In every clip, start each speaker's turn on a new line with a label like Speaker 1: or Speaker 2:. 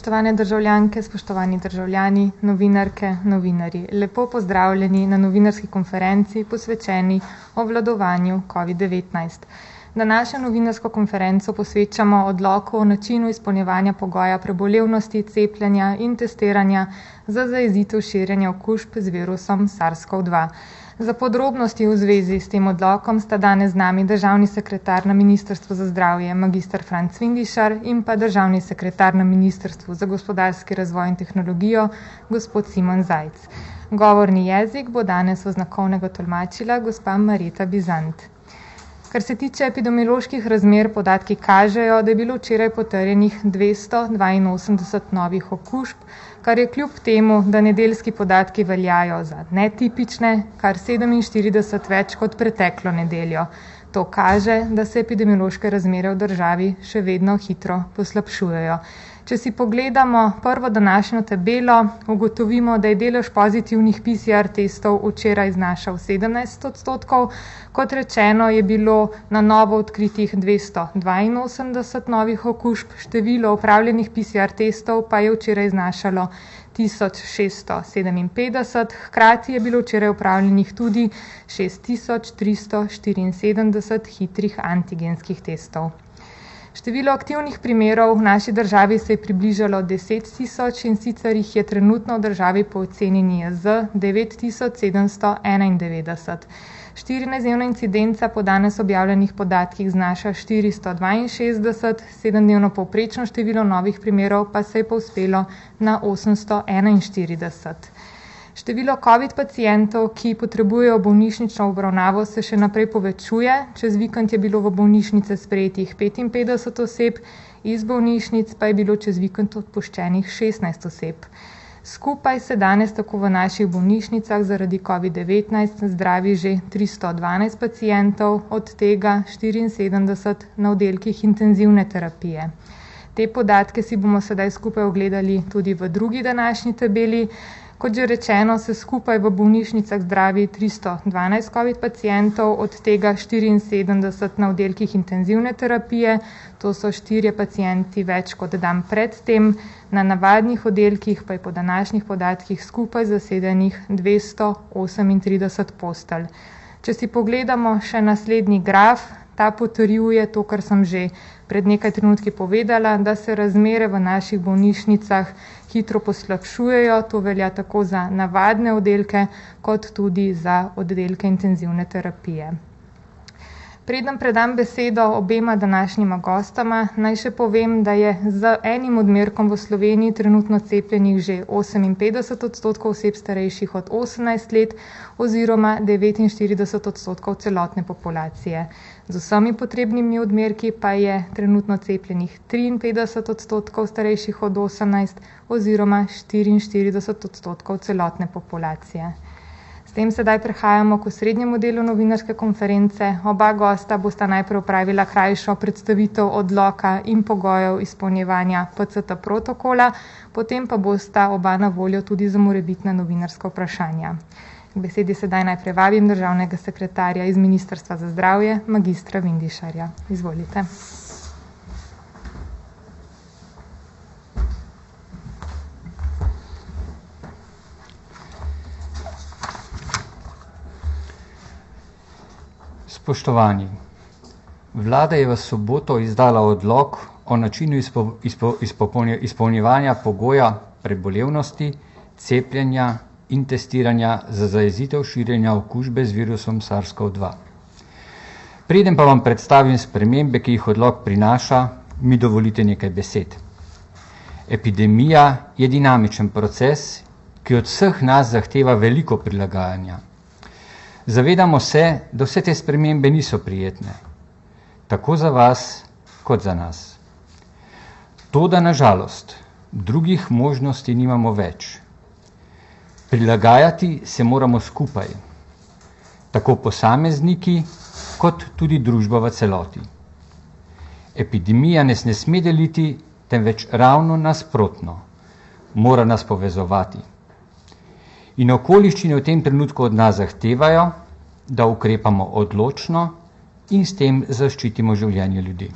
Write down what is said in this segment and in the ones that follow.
Speaker 1: Spoštovane državljanke, spoštovani državljani, novinarke, novinarji, lepo pozdravljeni na novinarski konferenci posvečeni obvladovanju COVID-19. Današnjo novinarsko konferenco posvečamo odloku o načinu izpolnjevanja pogoja prebolevnosti, cepljenja in testiranja za zajezitev širjenja okužb z virusom SARS-CoV-2. Za podrobnosti v zvezi s tem odlokom sta danes z nami državni sekretar na Ministrstvu za zdravje mag. Franc Vindišar in pa državni sekretar na Ministrstvu za gospodarski razvoj in tehnologijo gospod Simon Zajc. Govorni jezik bo danes oznakovnega tolmačila gospa Marjeta Bizant. Kar se tiče epidemioloških razmer, podatki kažejo, da je bilo včeraj potrjenih 282 novih okužb, kar je kljub temu, da nedeljski podatki veljajo za netipične, kar 47 več kot preteklo nedeljo. To kaže, da se epidemiološke razmere v državi še vedno hitro poslabšujejo. Če si pogledamo prvo današnjo tabelo, ugotovimo, da je delež pozitivnih PCR testov včeraj znašal 17%. Kot rečeno, je bilo na novo odkritih 282 novih okužb, število opravljenih PCR testov pa je včeraj znašalo 1657, hkrati je bilo včeraj opravljenih tudi 6374 hitrih antigenskih testov. Število aktivnih primerov v naši državi se je približalo 10.000 in sicer jih je trenutno v državi po oceni NIJZ 9791. 14-dnevna incidenca po danes objavljenih podatkih znaša 462, 7-dnevno povprečno število novih primerov pa se je povzpelo na 841. Število COVID pacientov, ki potrebujejo bolnišnično obravnavo, se še naprej povečuje. Čez vikend je bilo v bolnišnice sprejetih 55 oseb, iz bolnišnic pa je bilo čez vikend odpuščenih 16 oseb. Skupaj se danes tako v naših bolnišnicah zaradi COVID-19 zdravi že 312 pacientov, od tega 74 na oddelkih intenzivne terapije. Te podatke si bomo sedaj skupaj ogledali tudi v drugi današnji tabeli. Kot že rečeno, se skupaj v bolnišnicah zdravi 312 COVID pacientov, od tega 74 na oddelkih intenzivne terapije, to so 4 pacienti več kot dan predtem, na navadnih oddelkih pa je po današnjih podatkih skupaj zasedenih 238 postelj. Če si pogledamo še naslednji graf, ta potrjuje to, kar sem že pred nekaj trenutki povedala, da se razmere v naših bolnišnicah hitro poslabšujejo. To velja tako za navadne oddelke, kot tudi za oddelke intenzivne terapije. Preden predam besedo obema današnjima gostama, naj še povem, da je z enim odmerkom v Sloveniji trenutno cepljenih že 58% oseb starejših od 18 let oziroma 49% celotne populacije. Z vsemi potrebnimi odmerki pa je trenutno cepljenih 53% starejših od 18 oziroma 44% celotne populacije. S tem sedaj prehajamo k osrednjemu delu novinarske konference. Oba gosta bosta najprej opravila krajšo predstavitev odloka in pogojev izpolnjevanja PCT protokola, potem pa bosta oba na voljo tudi za morebitna novinarska vprašanja. K besedi sedaj najprej vabim državnega sekretarja iz Ministrstva za zdravje, mag. Vindišarja. Izvolite.
Speaker 2: Spoštovani, vlada je v soboto izdala odlok o načinu izpolnjevanja pogoja prebolevnosti, cepljenja in testiranja za zajezitev širjenja okužbe z virusom SARS-CoV-2. Preden pa vam predstavim spremembe, ki jih odlok prinaša, mi dovolite nekaj besed. Epidemija je dinamičen proces, ki od vseh nas zahteva veliko prilagajanja. Zavedamo se, da vse te spremembe niso prijetne, tako za vas kot za nas. Toda na žalost, drugih možnosti nimamo več. Prilagajati se moramo skupaj, tako posamezniki kot tudi družba v celoti. Epidemija nas ne sme deliti, temveč ravno nasprotno, mora nas povezovati. In okoliščine v tem trenutku od nas zahtevajo, da ukrepamo odločno in s tem zaščitimo življenje ljudi.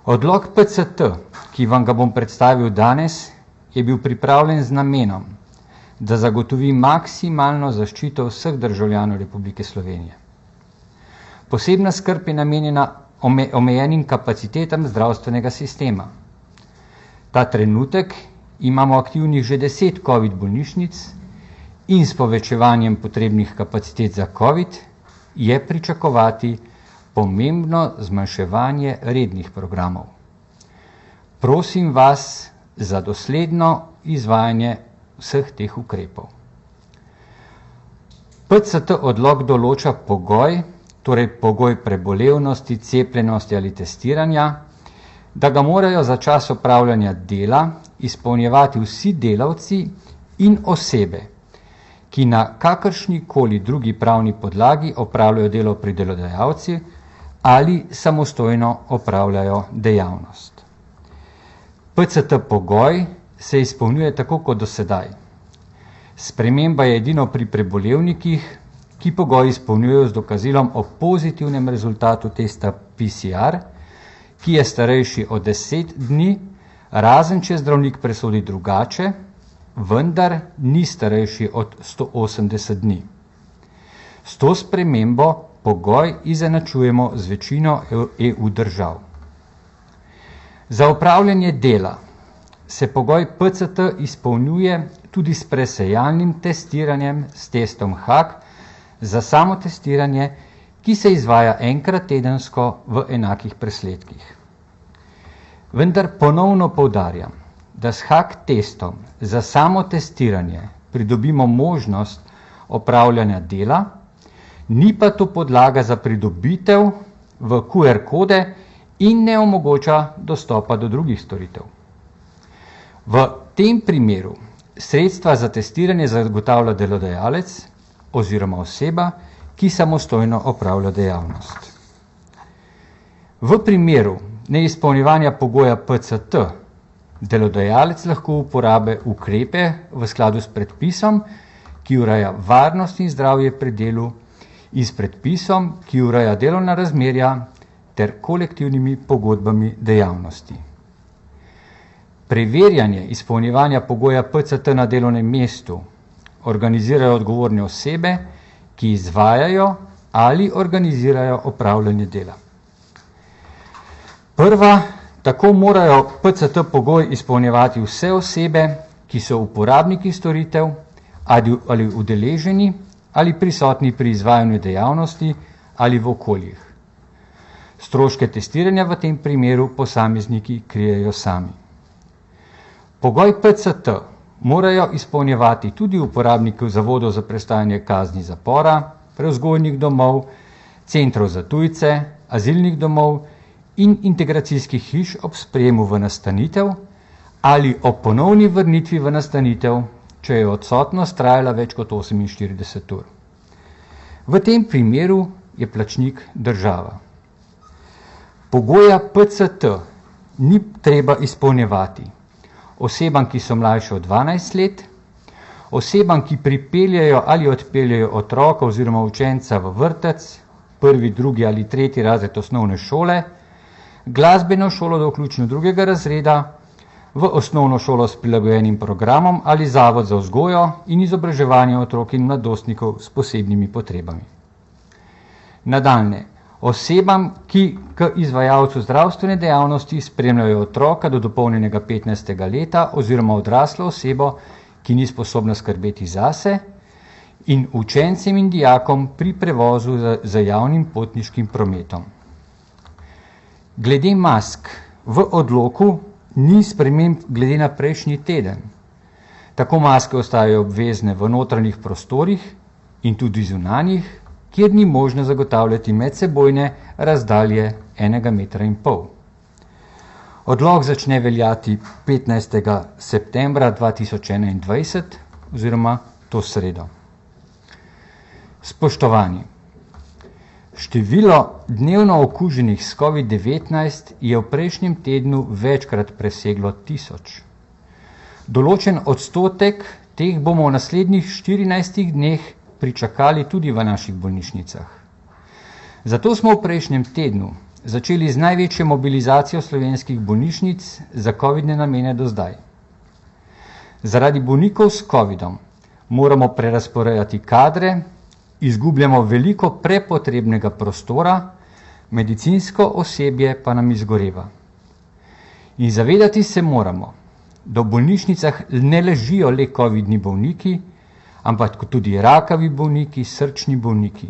Speaker 2: Odlok PCT, ki vam ga bom predstavil danes, je bil pripravljen z namenom, da zagotovi maksimalno zaščito vseh državljanov Republike Slovenije. Posebna skrb je namenjena omejenim kapacitetam zdravstvenega sistema. Ta trenutek imamo aktivnih že 10 COVID bolnišnic in s povečevanjem potrebnih kapacitet za COVID je pričakovati pomembno zmanjševanje rednih programov. Prosim vas za dosledno izvajanje vseh teh ukrepov. PCT odlok določa pogoj, torej pogoj prebolevnosti, cepljenosti ali testiranja, da ga morajo za čas opravljanja dela izpolnjevati vsi delavci in osebe, ki na kakršnikoli drugi pravni podlagi opravljajo delo pri delodajalci ali samostojno opravljajo dejavnost. PCT pogoj se izpolnjuje tako kot do sedaj. Sprememba je edino pri prebolevnikih, ki pogoj izpolnjujejo z dokazilom o pozitivnem rezultatu testa PCR, ki je starejši od 10 dni, razen če zdravnik presodi drugače, vendar ni starejši od 180 dni. S to spremembo pogoj izenačujemo z večino EU držav. Za opravljanje dela se pogoj PCT izpolnjuje tudi s presejalnim testiranjem s testom HAK za samotestiranje, ki se izvaja enkrat tedensko v enakih presledkih. Vendar ponovno poudarjam, da s HAK testom za samotestiranje pridobimo možnost opravljanja dela, ni pa to podlaga za pridobitev v QR kode in ne omogoča dostopa do drugih storitev. V tem primeru sredstva za testiranje zagotavlja delodajalec oziroma oseba, ki samostojno opravlja dejavnost. V primeru neizpolnjevanja pogoja PCT delodajalec lahko uporabi ukrepe v skladu s predpisom, ki ureja varnost in zdravje pri delu, in s predpisom, ki ureja delovna razmerja ter kolektivnimi pogodbami dejavnosti. Preverjanje izpolnjevanja pogoja PCT na delovnem mestu organizirajo odgovorne osebe, ki izvajajo ali organizirajo opravljanje dela. Prva, tako morajo PCT pogoj izpolnjevati vse osebe, ki so uporabniki storitev ali udeleženi ali prisotni pri izvajanju dejavnosti ali v okoljih. Stroške testiranja v tem primeru posamezniki krijejo sami. Pogoj PCT morajo izpolnjevati tudi uporabniki zavodov za prestajanje kazni zapora, prevzgojnih domov, centrov za tujce, azilnih domov in integracijskih hiš ob sprejemu v nastanitev ali ob ponovni vrnitvi v nastanitev, če je odsotnost trajala več kot 48 ur. V tem primeru je plačnik država. Pogoja PCT ni treba izpolnjevati osebam, ki so mlajše od 12 let, osebam, ki pripeljejo ali odpeljejo otroka oziroma učenca v vrtec, 1., 2. ali 3. razred osnovne šole, glasbeno šolo do vključno 2. razreda, v osnovno šolo s prilagojenim programom ali zavod za vzgojo in izobraževanje otrok in mladostnikov s posebnimi potrebami. Nadaljnje, osebam, ki k izvajalcu zdravstvene dejavnosti spremljajo otroka do dopolnjenega 15. leta oziroma odraslo osebo, ki ni sposobna skrbeti zase, in učencem in dijakom pri prevozu z javnim potniškim prometom. Glede mask v odloku ni sprememb glede na prejšnji teden. Tako maske ostajajo obvezne v notranjih prostorih in tudi zunanjih, kjer ni možno zagotavljati medsebojne razdalje 1,5 metra. Odlok začne veljati 15. septembra 2021 oziroma to sredo. Spoštovani, število dnevno okuženih s COVID-19 je v prejšnjem tednu večkrat preseglo 1000. Določen odstotek teh bomo v naslednjih 14 dneh pričakali tudi v naših bolnišnicah. Zato smo v prejšnjem tednu začeli z največjo mobilizacijo slovenskih bolnišnic za covidne namene do zdaj. Zaradi bolnikov s covidom moramo prerasporejati kadre, izgubljamo veliko prepotrebnega prostora, medicinsko osebje pa nam izgoreva. In zavedati se moramo, da v bolnišnicah ne ležijo le covidni bolniki, ampak tudi rakavi bolniki, srčni bolniki.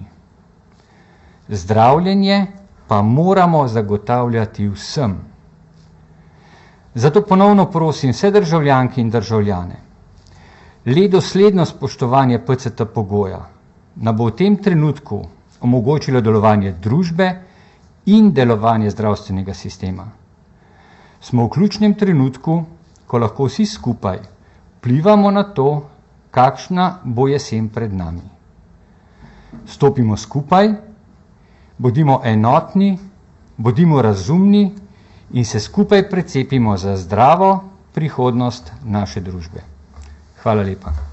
Speaker 2: Zdravljenje pa moramo zagotavljati vsem. Zato ponovno prosim vse državljanke in državljane, le dosledno spoštovanje PCT pogoja nam bo v tem trenutku omogočilo delovanje družbe in delovanje zdravstvenega sistema. Smo v ključnem trenutku, ko lahko vsi skupaj vplivamo na to, kakšna bo jesen pred nami. Stopimo skupaj, bodimo enotni, bodimo razumni in se skupaj precepimo za zdravo prihodnost naše družbe. Hvala lepa.